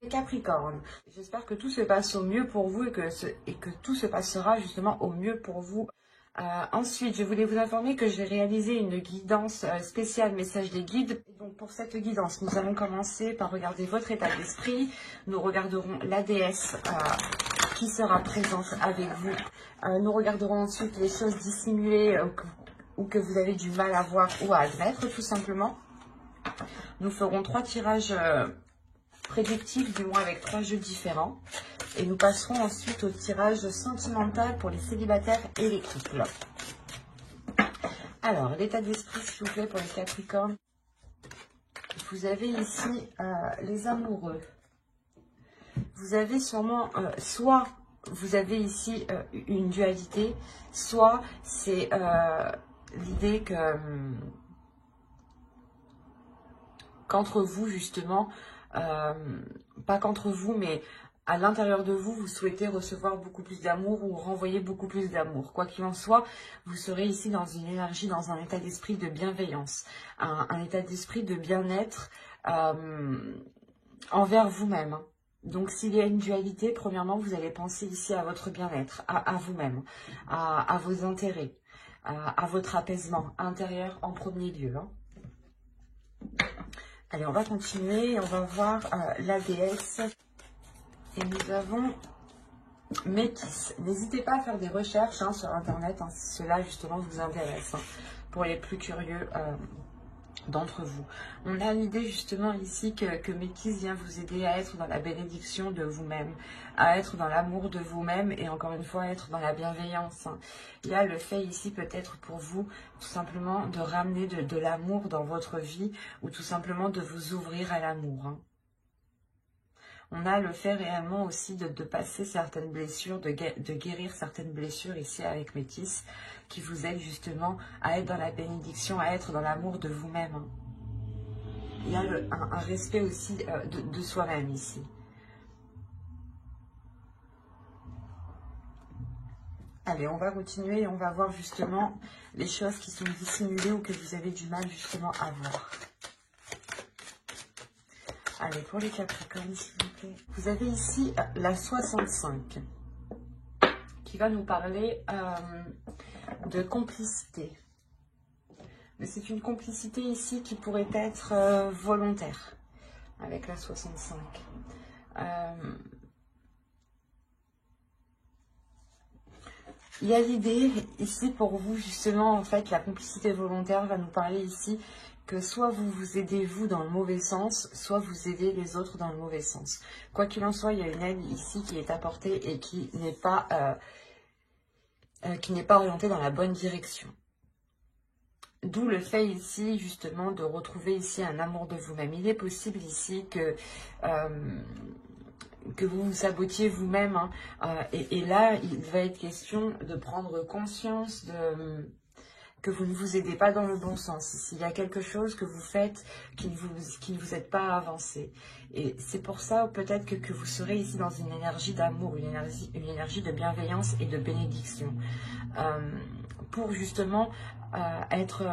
Capricorne, j'espère que tout se passe au mieux pour vous et que tout se passera justement au mieux pour vous. Ensuite, je voulais vous informer que j'ai réalisé une guidance spéciale message des guides. Donc pour cette guidance, nous allons commencer par regarder votre état d'esprit. Nous regarderons la déesse qui sera présente avec vous. Nous regarderons ensuite les choses dissimulées ou que vous avez du mal à voir ou à admettre tout simplement. Nous ferons 3 tirages prédictif, du moins avec 3 jeux différents. Et nous passerons ensuite au tirage sentimental pour les célibataires et les couples. Alors, l'état d'esprit, s'il vous plaît, pour les Capricornes. Vous avez ici les amoureux. Vous avez sûrement, soit vous avez ici une dualité, soit c'est l'idée que qu'entre vous, justement, pas qu'entre vous, mais à l'intérieur de vous, vous souhaitez recevoir beaucoup plus d'amour ou renvoyer beaucoup plus d'amour. Quoi qu'il en soit, vous serez ici dans une énergie, dans un état d'esprit de bienveillance, un état d'esprit de bien-être envers vous-même. Donc, s'il y a une dualité, premièrement, vous allez penser ici à votre bien-être, à vous-même, à vos intérêts, à votre apaisement intérieur en premier lieu. Allez, on va continuer, on va voir la déesse. Et nous avons Métis. N'hésitez pas à faire des recherches sur Internet, si cela justement vous intéresse, pour les plus curieux d'entre vous. On a l'idée justement ici que Métis vient vous aider à être dans la bénédiction de vous-même, à être dans l'amour de vous-même et encore une fois, être dans la bienveillance. Il y a le fait ici peut-être pour vous tout simplement de ramener de l'amour dans votre vie ou tout simplement de vous ouvrir à l'amour. On a le fait réellement aussi de passer certaines blessures, de guérir certaines blessures ici avec Métis, qui vous aide justement à être dans la bénédiction, à être dans l'amour de vous-même. Il y a un respect aussi de soi-même ici. Allez, on va continuer et on va voir justement les choses qui sont dissimulées ou que vous avez du mal justement à voir. Allez, pour les Capricornes, s'il vous plaît. Vous avez ici la 65 qui va nous parler de complicité. Mais c'est une complicité ici qui pourrait être volontaire avec la 65. Il y a l'idée ici pour vous, justement, en fait, la complicité volontaire va nous parler ici que soit vous vous aidez vous dans le mauvais sens, soit vous aidez les autres dans le mauvais sens. Quoi qu'il en soit, il y a une aide ici qui est apportée et qui n'est pas orientée dans la bonne direction. D'où le fait ici, justement, de retrouver ici un amour de vous-même. Il est possible ici que vous vous sabotiez vous-même. Et là, il va être question de prendre conscience que vous ne vous aidez pas dans le bon sens. S'il y a quelque chose que vous faites qui ne vous aide pas à avancer. Et c'est pour ça peut-être que vous serez ici dans une énergie d'amour, une énergie de bienveillance et de bénédiction. Pour justement être,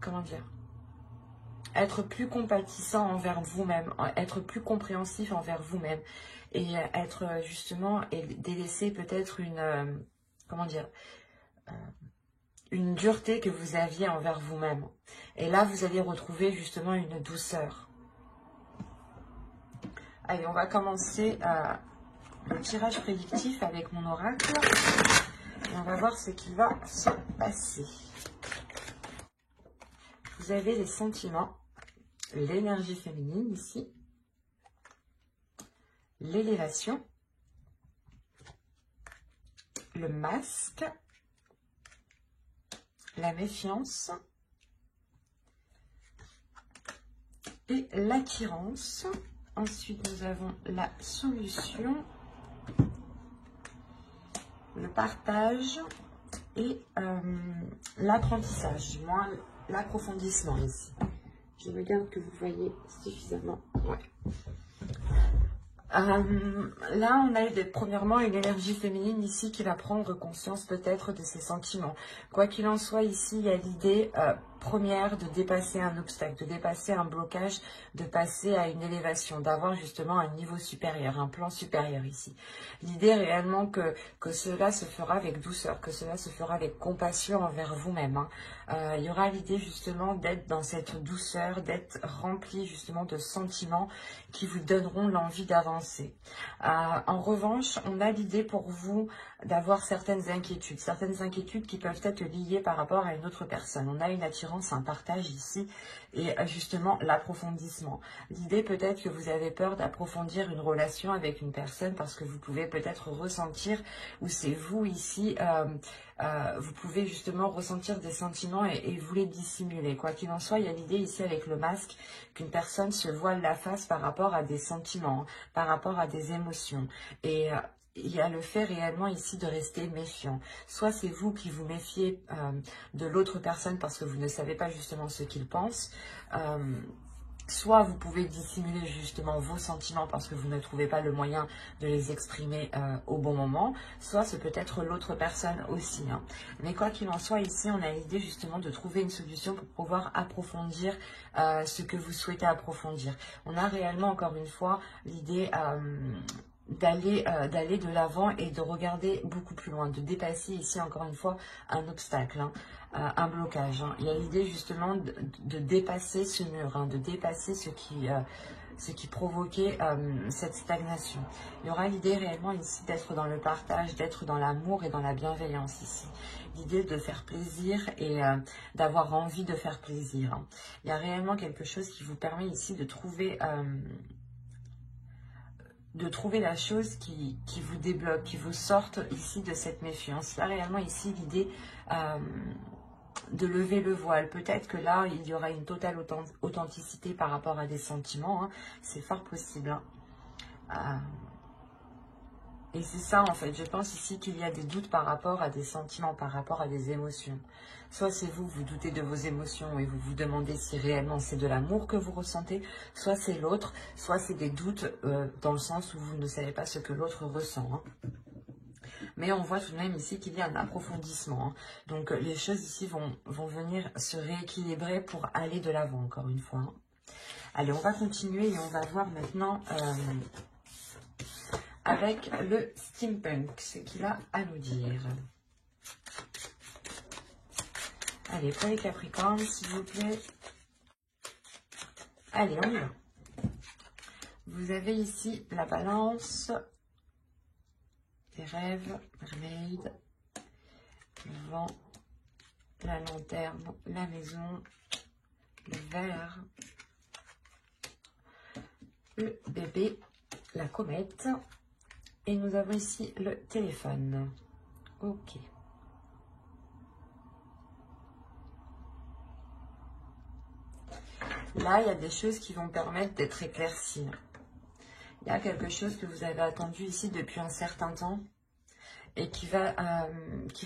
comment dire, être plus compatissant envers vous-même, être plus compréhensif envers vous-même. Et être justement, et délaisser peut-être une, comment dire, une dureté que vous aviez envers vous-même. Et là, vous allez retrouver justement une douceur. Allez, on va commencer le tirage prédictif avec mon oracle. Et on va voir ce qui va se passer. Vous avez les sentiments, l'énergie féminine ici, l'élévation, le masque, la méfiance et l'attirance. Ensuite, nous avons la solution, le partage et l'apprentissage, du moins l'approfondissement ici. Je regarde que vous voyez suffisamment. Ouais. Là, on a premièrement une énergie féminine ici qui va prendre conscience peut-être de ses sentiments. Quoi qu'il en soit, ici, il y a l'idée première de dépasser un obstacle, de dépasser un blocage, de passer à une élévation, d'avoir justement un niveau supérieur, un plan supérieur ici. L'idée réellement que cela se fera avec douceur, que cela se fera avec compassion envers vous-même. Hein. Il y aura l'idée justement d'être dans cette douceur, d'être rempli justement de sentiments qui vous donneront l'envie d'avancer. En revanche, on a l'idée pour vous d'avoir certaines inquiétudes qui peuvent être liées par rapport à une autre personne. On a une attirance, un partage ici et justement l'approfondissement. L'idée peut-être que vous avez peur d'approfondir une relation avec une personne parce que vous pouvez peut-être ressentir, ou c'est vous ici, vous pouvez justement ressentir des sentiments et vous les dissimuler. Quoi qu'il en soit, il y a l'idée ici avec le masque qu'une personne se voile la face par rapport à des sentiments, par rapport à des émotions. Et il y a le fait réellement ici de rester méfiant. Soit c'est vous qui vous méfiez de l'autre personne parce que vous ne savez pas justement ce qu'il pense. Soit vous pouvez dissimuler justement vos sentiments parce que vous ne trouvez pas le moyen de les exprimer au bon moment. Soit c'est peut-être l'autre personne aussi. Hein. Mais quoi qu'il en soit, ici, on a l'idée justement de trouver une solution pour pouvoir approfondir ce que vous souhaitez approfondir. On a réellement, encore une fois, l'idée d'aller de l'avant et de regarder beaucoup plus loin, de dépasser ici encore une fois un obstacle, hein, un blocage. Hein. Il y a l'idée justement de dépasser ce mur, hein, de dépasser ce qui provoquait cette stagnation. Il y aura l'idée réellement ici d'être dans le partage, d'être dans l'amour et dans la bienveillance ici. L'idée de faire plaisir et d'avoir envie de faire plaisir. Hein. Il y a réellement quelque chose qui vous permet ici de trouver la chose qui vous débloque, qui vous sorte ici de cette méfiance. Là, réellement, ici, l'idée de lever le voile. Peut-être que là, il y aura une totale authenticité par rapport à des sentiments. Hein. C'est fort possible. Hein. Et c'est ça, en fait. Je pense ici qu'il y a des doutes par rapport à des sentiments, par rapport à des émotions. Soit c'est vous, vous doutez de vos émotions et vous vous demandez si réellement c'est de l'amour que vous ressentez. Soit c'est l'autre, soit c'est des doutes dans le sens où vous ne savez pas ce que l'autre ressent. Hein. Mais on voit tout de même ici qu'il y a un approfondissement. Hein. Donc les choses ici vont venir se rééquilibrer pour aller de l'avant, encore une fois. Hein. Allez, on va continuer et on va voir maintenant avec le steampunk, ce qu'il a à nous dire. Allez, pour les Capricornes, s'il vous plaît. Allez, on y va. Vous avez ici la balance, les rêves, mermaid, le vent, la lanterne, la maison, le verre, le bébé, la comète. Et nous avons ici le téléphone. Ok. Là, il y a des choses qui vont permettre d'être éclaircies. Il y a quelque chose que vous avez attendu ici depuis un certain temps et qui va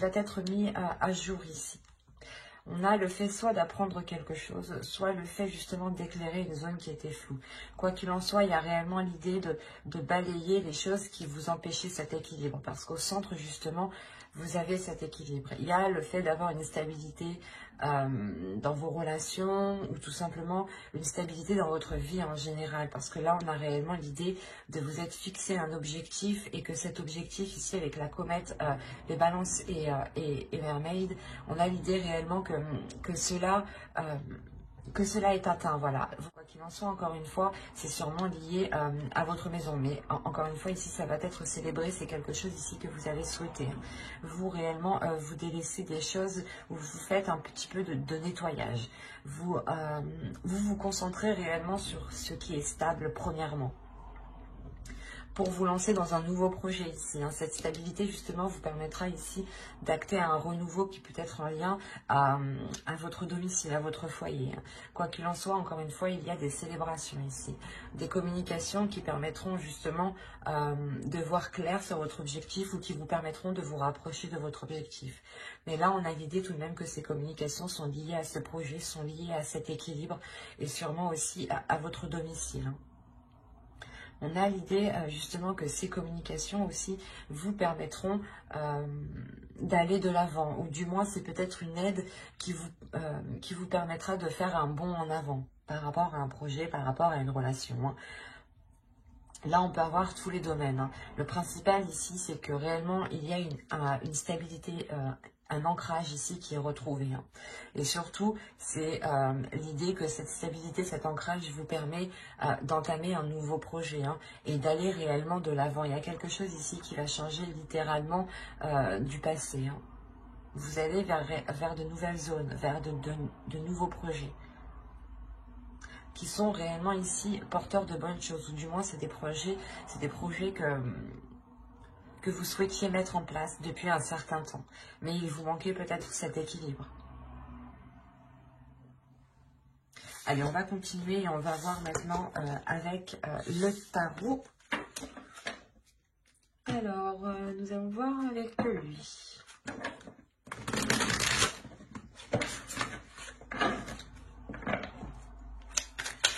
être mis à jour ici. On a le fait soit d'apprendre quelque chose, soit le fait justement d'éclairer une zone qui était floue. Quoi qu'il en soit, il y a réellement l'idée de balayer les choses qui vous empêchaient cet équilibre. Parce qu'au centre, justement, vous avez cet équilibre. Il y a le fait d'avoir une stabilité dans vos relations ou tout simplement une stabilité dans votre vie en général. Parce que là, on a réellement l'idée de vous être fixé un objectif et que cet objectif ici avec la comète, les balances et mermaid, on a l'idée réellement que cela est atteint, voilà. Quoi qu'il en soit, encore une fois, c'est sûrement lié à votre maison. Mais encore une fois, ici, ça va être célébré. C'est quelque chose ici que vous avez souhaité. Vous, réellement, vous délaissez des choses où vous faites un petit peu de nettoyage. Vous vous concentrez réellement sur ce qui est stable, premièrement, pour vous lancer dans un nouveau projet ici. Hein. Cette stabilité, justement, vous permettra ici d'acter à un renouveau qui peut être en lien à votre domicile, à votre foyer. Quoi qu'il en soit, encore une fois, il y a des célébrations ici. Des communications qui permettront justement de voir clair sur votre objectif ou qui vous permettront de vous rapprocher de votre objectif. Mais là, on a l'idée tout de même que ces communications sont liées à ce projet, sont liées à cet équilibre et sûrement aussi à votre domicile. Hein. On a l'idée justement que ces communications aussi vous permettront d'aller de l'avant, ou du moins c'est peut-être une aide qui vous permettra de faire un bond en avant par rapport à un projet, par rapport à une relation, hein. Là, on peut avoir tous les domaines, hein. Le principal ici, c'est que réellement, il y a une stabilité, un ancrage ici qui est retrouvé, hein. Et surtout, c'est l'idée que cette stabilité, cet ancrage vous permet d'entamer un nouveau projet, hein, et d'aller réellement de l'avant. Il y a quelque chose ici qui va changer littéralement du passé, hein. Vous allez vers de nouvelles zones, vers de nouveaux projets qui sont réellement ici porteurs de bonnes choses, ou du moins c'est des projets que vous souhaitiez mettre en place depuis un certain temps, mais il vous manquait peut-être cet équilibre. Allez, on va continuer et on va voir maintenant avec le tarot. Alors, nous allons voir avec lui.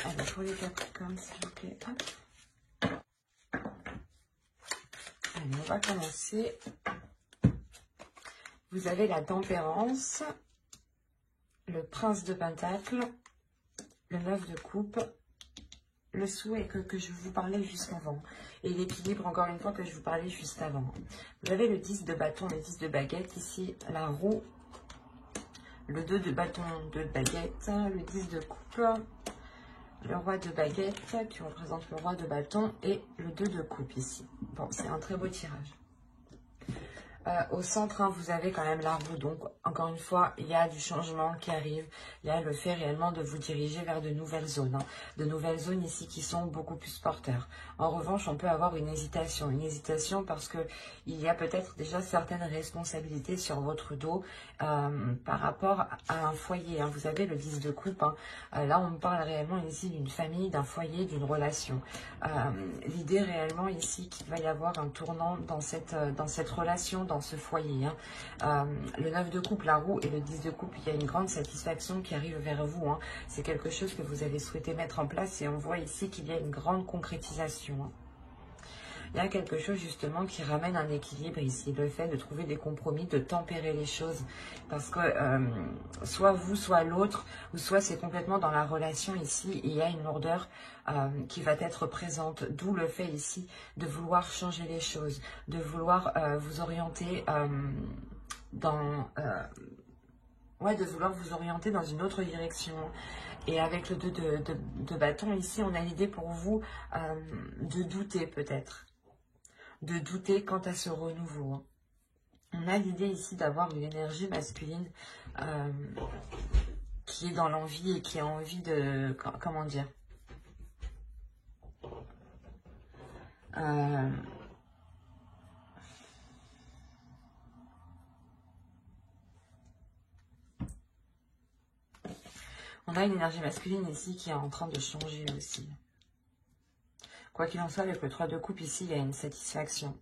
Allez, pour les Capricornes, s'il vous plaît. Hop. Allez, on va commencer. Vous avez la tempérance, le prince de Pentacle, le 9 de coupe, le souhait que je vous parlais juste avant, et l'équilibre, encore une fois, que je vous parlais juste avant. Vous avez le 10 de bâton, le 10 de baguette, ici, la roue, le 2 de bâton, 2 de baguette, le 10 de coupe, le roi de baguette, qui représente le roi de bâton, et le 2 de coupe, ici. Bon, c'est un très beau tirage. Au centre, hein, vous avez quand même la roue. Donc, encore une fois, il y a du changement qui arrive. Il y a le fait réellement de vous diriger vers de nouvelles zones. Hein. De nouvelles zones ici qui sont beaucoup plus porteurs. En revanche, on peut avoir une hésitation. Une hésitation parce que il y a peut-être déjà certaines responsabilités sur votre dos par rapport à un foyer. Hein. Vous avez le 10 de coupe. Hein. Là, on parle réellement ici d'une famille, d'un foyer, d'une relation. L'idée réellement ici qu'il va y avoir un tournant dans cette relation, dans ce foyer, hein. Le 9 de coupe, la roue, et le 10 de coupe, il y a une grande satisfaction qui arrive vers vous, hein. C'est quelque chose que vous avez souhaité mettre en place et on voit ici qu'il y a une grande concrétisation, hein. Il y a quelque chose justement qui ramène un équilibre ici, le fait de trouver des compromis, de tempérer les choses, parce que soit vous, soit l'autre, ou soit c'est complètement dans la relation ici, il y a une lourdeur qui va être présente, d'où le fait ici de vouloir changer les choses, de vouloir vous orienter de vouloir vous orienter dans une autre direction. Et avec le 2 de bâton, ici, on a l'idée pour vous de douter peut-être. De douter quant à ce renouveau. On a l'idée ici d'avoir une énergie masculine qui est dans l'envie et qui a envie de... Comment dire, on a une énergie masculine ici qui est en train de changer aussi. Quoi qu'il en soit, avec le 3 de coupe ici, il y a une satisfaction.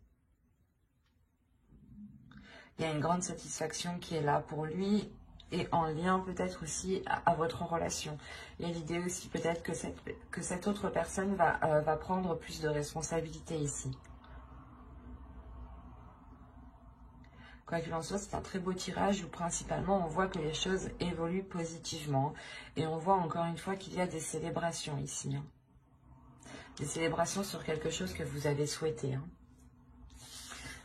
Il y a une grande satisfaction qui est là pour lui et en lien peut-être aussi à votre relation. Il y a l'idée aussi peut-être que cette autre personne va prendre plus de responsabilités ici. Quoi qu'il en soit, c'est un très beau tirage où principalement on voit que les choses évoluent positivement. Et on voit encore une fois qu'il y a des célébrations ici, hein. Des célébrations sur quelque chose que vous avez souhaité, hein.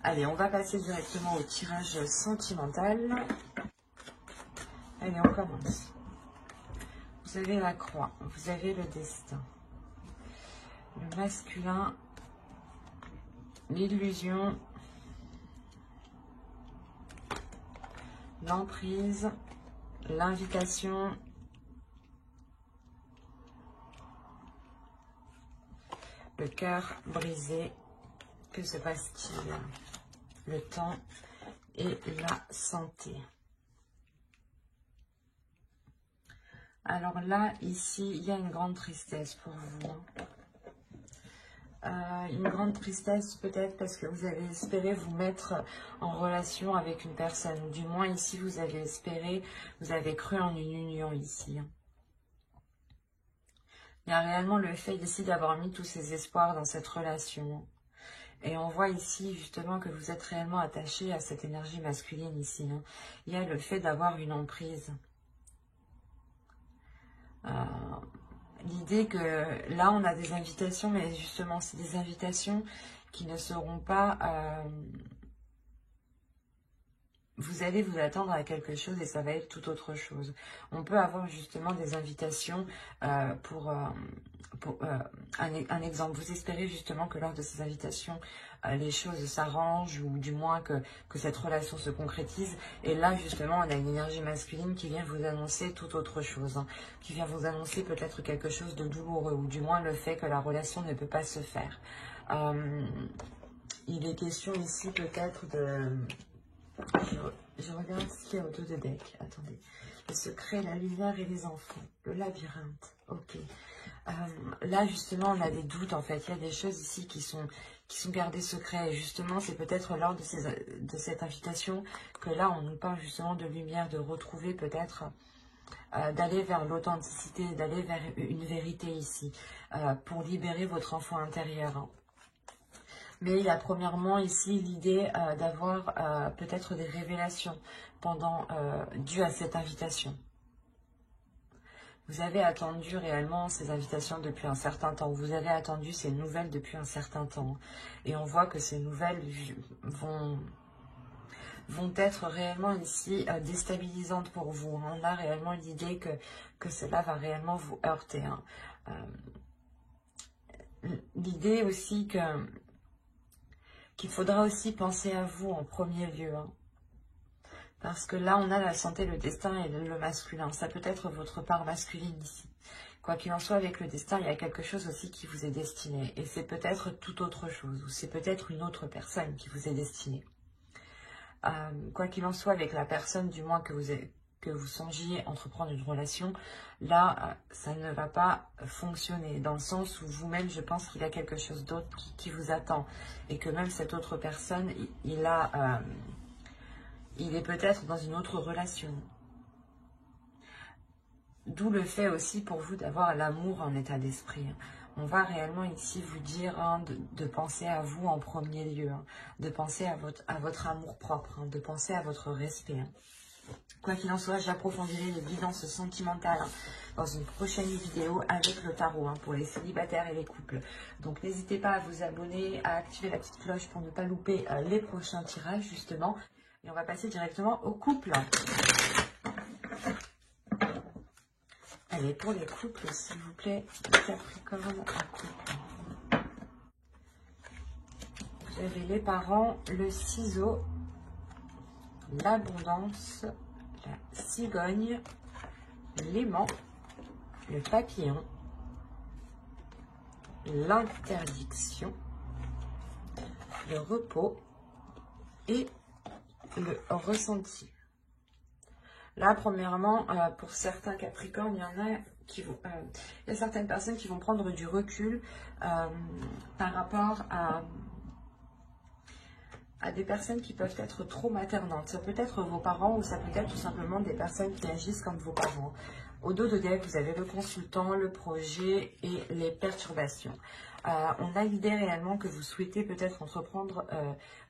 Allez, on va passer directement au tirage sentimental. Allez, on commence. Vous avez la croix, vous avez le destin, le masculin, l'illusion, l'emprise, l'invitation, le cœur brisé. Que se passe-t-il? Le temps et la santé. Alors là, ici, il y a une grande tristesse pour vous, hein. Une grande tristesse peut-être parce que vous avez espéré vous mettre en relation avec une personne. Ou du moins ici, vous avez espéré, vous avez cru en une union ici, hein. Il y a réellement le fait ici d'avoir mis tous ses espoirs dans cette relation. Et on voit ici justement que vous êtes réellement attaché à cette énergie masculine ici. Hein. Il y a le fait d'avoir une emprise. L'idée que là on a des invitations, mais justement c'est des invitations qui ne seront pas... vous allez vous attendre à quelque chose et ça va être tout autre chose. On peut avoir justement des invitations pour un exemple. Vous espérez justement que lors de ces invitations, les choses s'arrangent ou du moins que cette relation se concrétise. Et là, justement, on a une énergie masculine qui vient vous annoncer tout autre chose. Hein, qui vient vous annoncer peut-être quelque chose de douloureux ou du moins le fait que la relation ne peut pas se faire. Il est question ici peut-être de... Je regarde ce qu'il y a autour de deck. Attendez. Le secret, la lumière et les enfants. Le labyrinthe. Ok. Là, justement, on a des doutes, en fait. Il y a des choses ici qui sont gardées secrets. Et justement, c'est peut-être lors de cette invitation que là, on nous parle justement de lumière, de retrouver peut-être... d'aller vers l'authenticité, d'aller vers une vérité ici. Pour libérer votre enfant intérieur. Hein. Mais il y a premièrement ici l'idée d'avoir peut-être des révélations dues à cette invitation. Vous avez attendu réellement ces invitations depuis un certain temps. Vous avez attendu ces nouvelles depuis un certain temps. Et on voit que ces nouvelles vont être réellement ici déstabilisantes pour vous. On a réellement l'idée que cela va réellement vous heurter. Hein. L'idée aussi qu'il faudra aussi penser à vous en premier lieu. Hein. Parce que là, on a la santé, le destin et le masculin. Ça peut être votre part masculine ici. Quoi qu'il en soit, avec le destin, il y a quelque chose aussi qui vous est destiné. Et c'est peut-être tout autre chose. Ou c'est peut-être une autre personne qui vous est destinée. Quoi qu'il en soit, avec la personne, du moins que vous songiez entreprendre une relation, là, ça ne va pas fonctionner. Dans le sens où vous-même, je pense qu'il y a quelque chose d'autre qui vous attend. Et que même cette autre personne, il est peut-être dans une autre relation. D'où le fait aussi pour vous d'avoir l'amour en état d'esprit. On va réellement ici vous dire hein, de penser à vous en premier lieu. Hein, de penser à votre amour propre. Hein, de penser à votre respect. Hein. Quoi qu'il en soit, j'approfondirai les guidances sentimentales hein, dans une prochaine vidéo avec le tarot hein, pour les célibataires et les couples. Donc n'hésitez pas à vous abonner, à activer la petite cloche pour ne pas louper les prochains tirages justement. Et on va passer directement au couple. Allez, pour les couples, s'il vous plaît, Capricorne en couple. Vous avez les parents, le ciseau, l'abondance, la cigogne, l'aimant, le papillon, l'interdiction, le repos et le ressenti. Là, premièrement, pour certains Capricornes, il y en a qui vont, il y a certaines personnes qui vont prendre du recul par rapport à des personnes qui peuvent être trop maternantes. Ça peut être vos parents ou ça peut être tout simplement des personnes qui agissent comme vos parents. Au dos de deck, vous avez le consultant, le projet et les perturbations. On a l'idée réellement que vous souhaitez peut-être entreprendre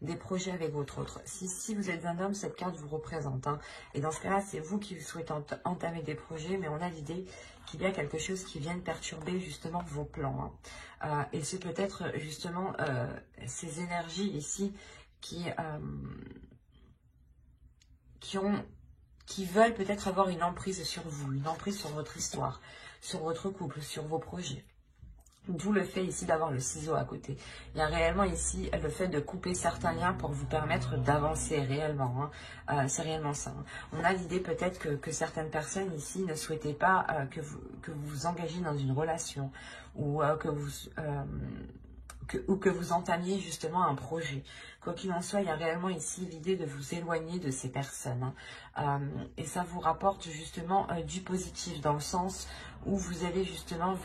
des projets avec votre autre. Si vous êtes un homme, cette carte vous représente. Hein. Et dans ce cas-là, c'est vous qui souhaitez entamer des projets, mais on a l'idée qu'il y a quelque chose qui vient perturber justement vos plans. Hein. Et c'est peut-être justement ces énergies ici qui veulent peut-être avoir une emprise sur vous, une emprise sur votre histoire, sur votre couple, sur vos projets. D'où le fait ici d'avoir le ciseau à côté. Il y a réellement ici le fait de couper certains liens pour vous permettre d'avancer réellement. Hein. C'est réellement ça. Hein. On a l'idée peut-être que certaines personnes ici ne souhaitaient pas que vous vous engagiez dans une relation ou que vous entamiez justement un projet. Quoi qu'il en soit, il y a réellement ici l'idée de vous éloigner de ces personnes. Hein. Et ça vous rapporte justement du positif dans le sens où vous allez justement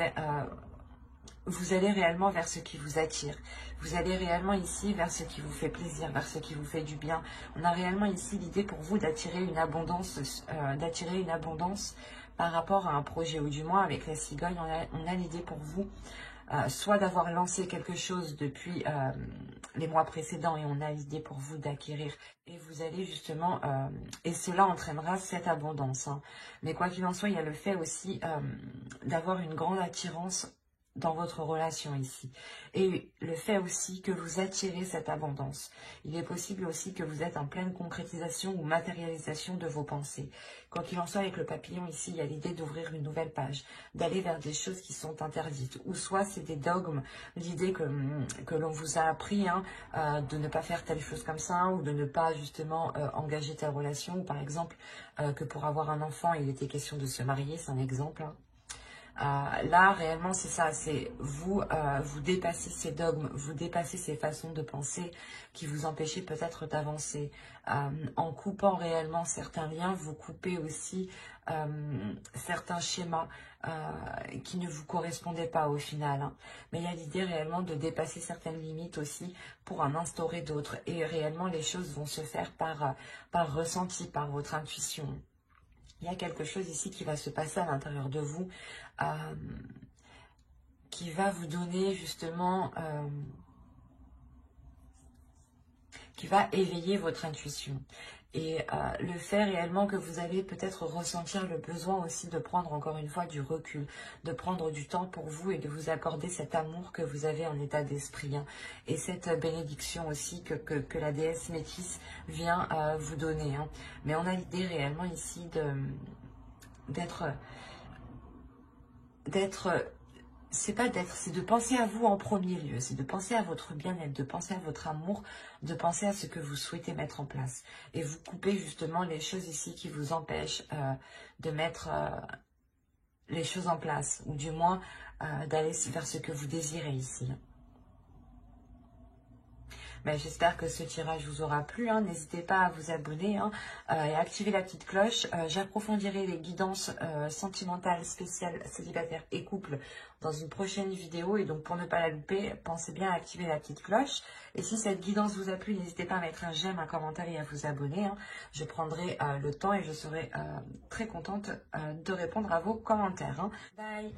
vous allez réellement vers ce qui vous attire. Vous allez réellement ici vers ce qui vous fait plaisir, vers ce qui vous fait du bien. On a réellement ici l'idée pour vous d'attirer une abondance par rapport à un projet, ou du moins avec la cigogne, on a l'idée pour vous, soit d'avoir lancé quelque chose depuis les mois précédents et on a l'idée pour vous d'acquérir et vous allez justement, et cela entraînera cette abondance. Hein. Mais quoi qu'il en soit, il y a le fait aussi d'avoir une grande attirance dans votre relation ici. Et le fait aussi que vous attirez cette abondance. Il est possible aussi que vous êtes en pleine concrétisation ou matérialisation de vos pensées. Quoi qu'il en soit, avec le papillon ici, il y a l'idée d'ouvrir une nouvelle page, d'aller vers des choses qui sont interdites. Ou soit c'est des dogmes, l'idée que l'on vous a appris hein, de ne pas faire telle chose comme ça, ou de ne pas justement engager telle relation. Ou par exemple, que pour avoir un enfant, il était question de se marier, c'est un exemple. Hein. Là, réellement, c'est ça, c'est vous, vous dépassez ces dogmes, vous dépassez ces façons de penser qui vous empêchaient peut-être d'avancer. En coupant réellement certains liens, vous coupez aussi certains schémas qui ne vous correspondaient pas au final. Hein. Mais il y a l'idée réellement de dépasser certaines limites aussi pour en instaurer d'autres. Et réellement, les choses vont se faire par ressenti, par votre intuition. Il y a quelque chose ici qui va se passer à l'intérieur de vous, qui va vous donner justement, qui va éveiller votre intuition. Et le fait réellement que vous allez peut-être ressentir le besoin aussi de prendre encore une fois du recul, de prendre du temps pour vous et de vous accorder cet amour que vous avez en état d'esprit. Hein, et cette bénédiction aussi que la déesse Métis vient vous donner. Hein. Mais on a l'idée réellement ici c'est de penser à vous en premier lieu, c'est de penser à votre bien-être, de penser à votre amour, de penser à ce que vous souhaitez mettre en place. Et vous coupez justement les choses ici qui vous empêchent de mettre les choses en place, ou du moins d'aller vers ce que vous désirez ici. Ben, j'espère que ce tirage vous aura plu. Hein. N'hésitez pas à vous abonner hein, et à activer la petite cloche. J'approfondirai les guidances sentimentales spéciales célibataires et couples dans une prochaine vidéo. Et donc, pour ne pas la louper, pensez bien à activer la petite cloche. Et si cette guidance vous a plu, n'hésitez pas à mettre un j'aime, un commentaire et à vous abonner. Hein. Je prendrai le temps et je serai très contente de répondre à vos commentaires. Hein. Bye!